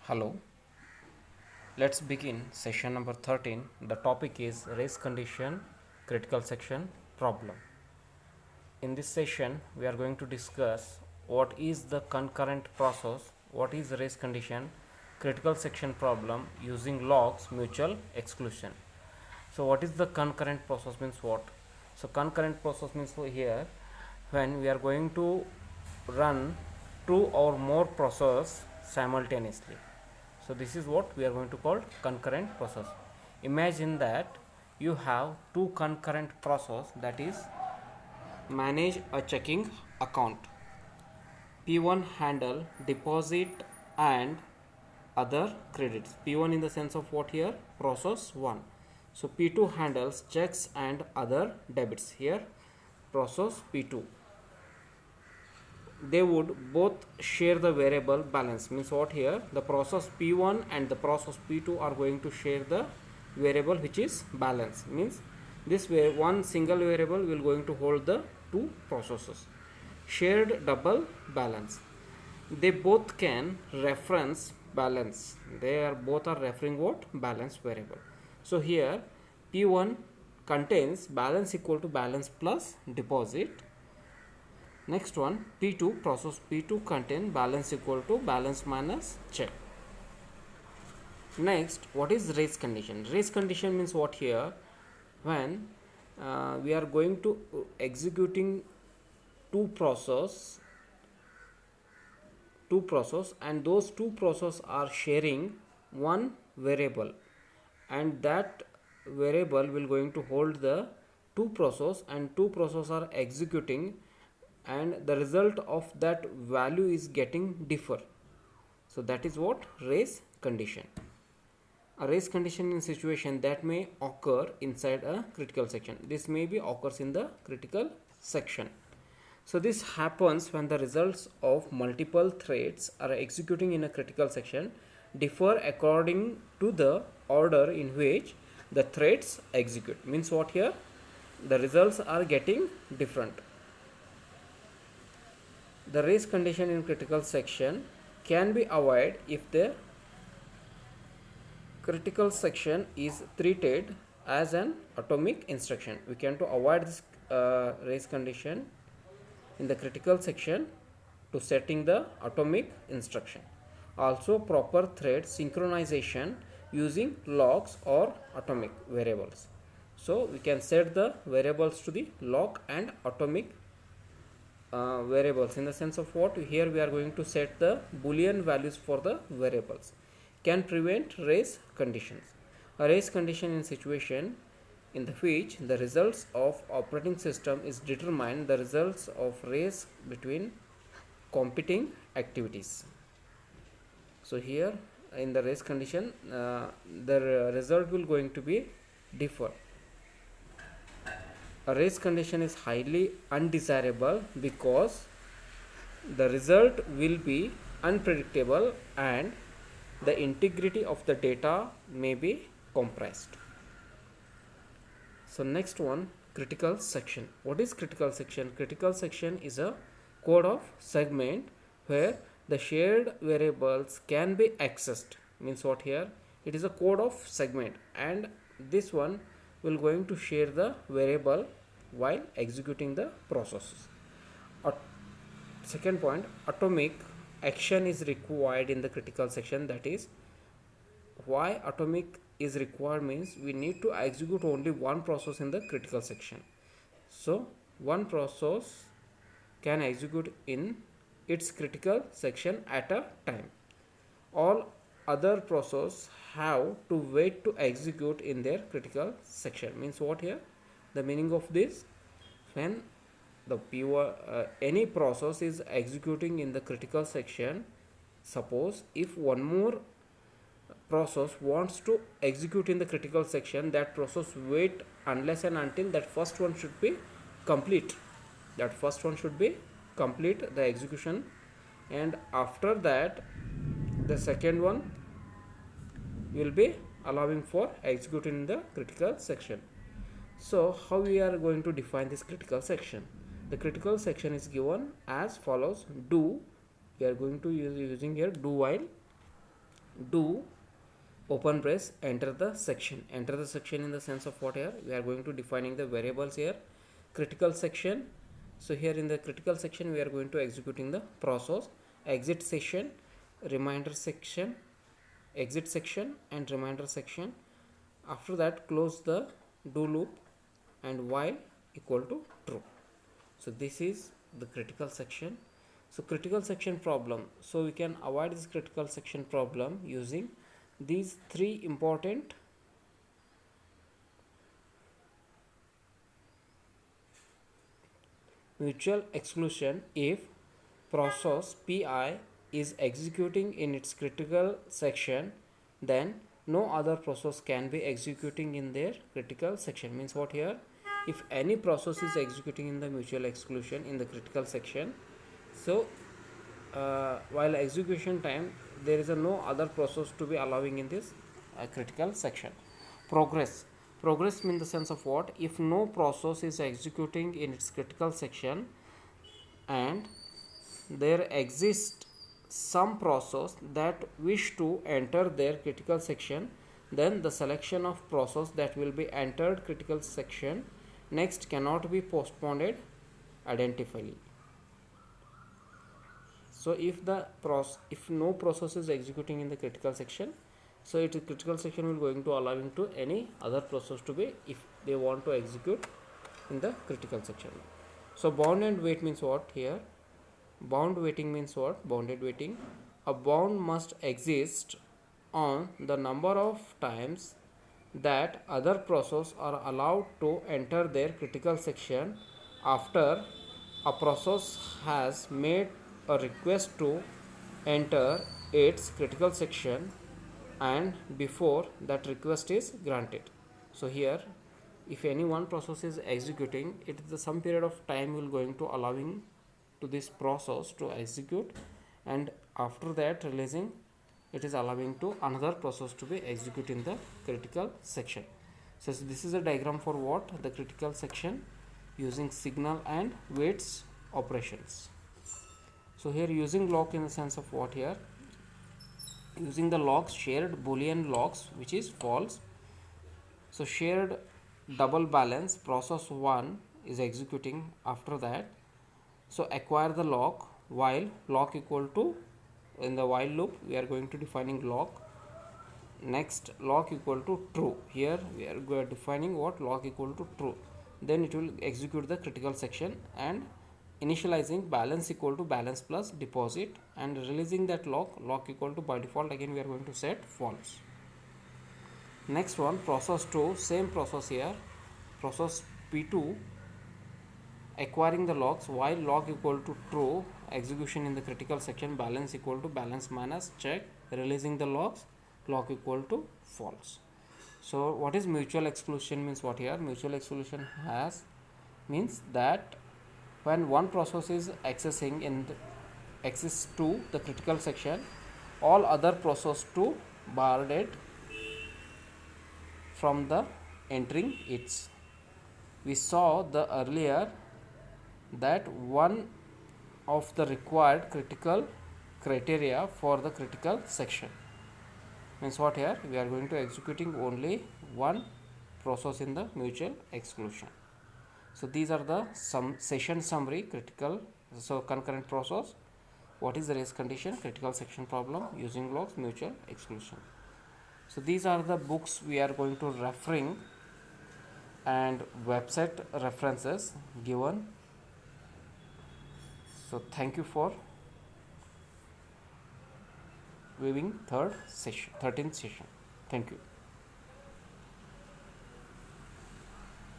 Hello, let's begin session number 13. The topic is race condition critical section problem. In this session, we are going to discuss what is the concurrent process, what is race condition critical section problem using logs mutual exclusion. So, what is the concurrent process means what? So, concurrent process means here when we are going to run two or more process simultaneously. So this is what we are going to call concurrent process. Imagine that you have two concurrent process, that is manage a checking account. P1 handle deposit and other credits. P1 in the sense of what here? Process 1. So P2 handles checks and other debits. Here process P2. They would both share the variable balance. Means what here? The process P1 and the process P2 are going to share the variable which is balance. Means this way one single variable will going to hold the two processes. Shared double balance. They both can reference balance. They are both are referring what? Balance variable. So here P1 contains balance equal to balance plus deposit. Next one, P2, process P2 contain balance equal to balance minus check. Next, what is race condition? Race condition means what here? When we are going to executing two process and those two process are sharing one variable, and that variable will going to hold the two process, and two process are executing, and the result of that value is getting differ. So that is what race condition. A race condition in situation that may occur inside a critical section. This may be occurs in the critical section. So this happens when the results of multiple threads are executing in a critical section differ according to the order in which the threads execute. Means what here? The results are getting different. The race condition in critical section can be avoided if the critical section is treated as an atomic instruction. We can to avoid this race condition in the critical section to setting the atomic instruction. Also proper thread synchronization using logs or atomic variables. So we can set the variables to the log and atomic variables, in the sense of what here we are going to set the boolean values for the variables, can prevent race conditions. A race condition in situation in the which the results of operating system is determined the results of race between competing activities. So here in the race condition the result will going to be differ. A race condition is highly undesirable because the result will be unpredictable and the integrity of the data may be compressed. So next one, critical section. What is critical section? Critical section is a code of segment where the shared variables can be accessed. Means what here? It is a code of segment, and this one will going to share the variable while executing the processes. Second point, atomic action is required in the critical section. That is why atomic is required means we need to execute only one process in the critical section. So one process can execute in its critical section at a time. All other process have to wait to execute in their critical section. Means what here? The meaning of this, when the any process is executing in the critical section, suppose if one more process wants to execute in the critical section, that process wait unless and until that first one should be complete. That first one should be complete the execution, and after that the second one will be allowing for executing in the critical section. So how we are going to define this critical section? The critical section is given as follows. Do, we are going to using here do while do open brace enter the section. Enter the section in the sense of what? Here we are going to defining the variables here. Critical section. So here in the critical section we are going to executing the process. Exit section, reminder section, exit section and reminder section. After that close the do loop and while equal to true. So this is the critical section. So critical section problem, so we can avoid this critical section problem using these three important mutual exclusion. If process pi is executing in its critical section, then no other process can be executing in their critical section. Means what here? If any process is executing in the mutual exclusion in the critical section, so while execution time there is a no other process to be allowing in this critical section. Progress means the sense of what? If no process is executing in its critical section and there exists some process that wish to enter their critical section, then the selection of process that will be entered critical section next cannot be postponed identically. So if no process is executing in the critical section, so it critical section will going to allowing to any other process to be if they want to execute in the critical section. So bound and wait means what here? Bound waiting means what? Bounded waiting. A bound must exist on the number of times that other process are allowed to enter their critical section after a process has made a request to enter its critical section and before that request is granted. So here if any one process is executing, it is the some period of time will going to allowing to this process to execute and after that releasing it is allowing to another process to be execute in the critical section. So this is a diagram for what? The critical section using signal and waits operations. So here using lock in the sense of what here? Using the logs, shared boolean logs which is false. So shared double balance process 1 is executing after that. So acquire the lock while lock equal to, in the while loop we are going to defining lock. Next lock equal to true. Here we are defining what? Lock equal to true. Then it will execute the critical section and initializing balance equal to balance plus deposit and releasing that lock equal to by default again we are going to set false. Next one process 2, same process here, process P2 acquiring the locks while lock equal to true, execution in the critical section, balance equal to balance minus check, releasing the locks, lock equal to false. So what is mutual exclusion means what here? Mutual exclusion has means that when one process is accessing in access to the critical section, all other process to barred it from the entering its. We saw the earlier that one of the required critical criteria for the critical section means what here? We are going to executing only one process in the mutual exclusion. So these are the session summary, critical, so concurrent process, what is the race condition, critical section problem, using logs, mutual exclusion. So these are the books we are going to referring and website references given. So thank you for viewing 13th session. Thank you.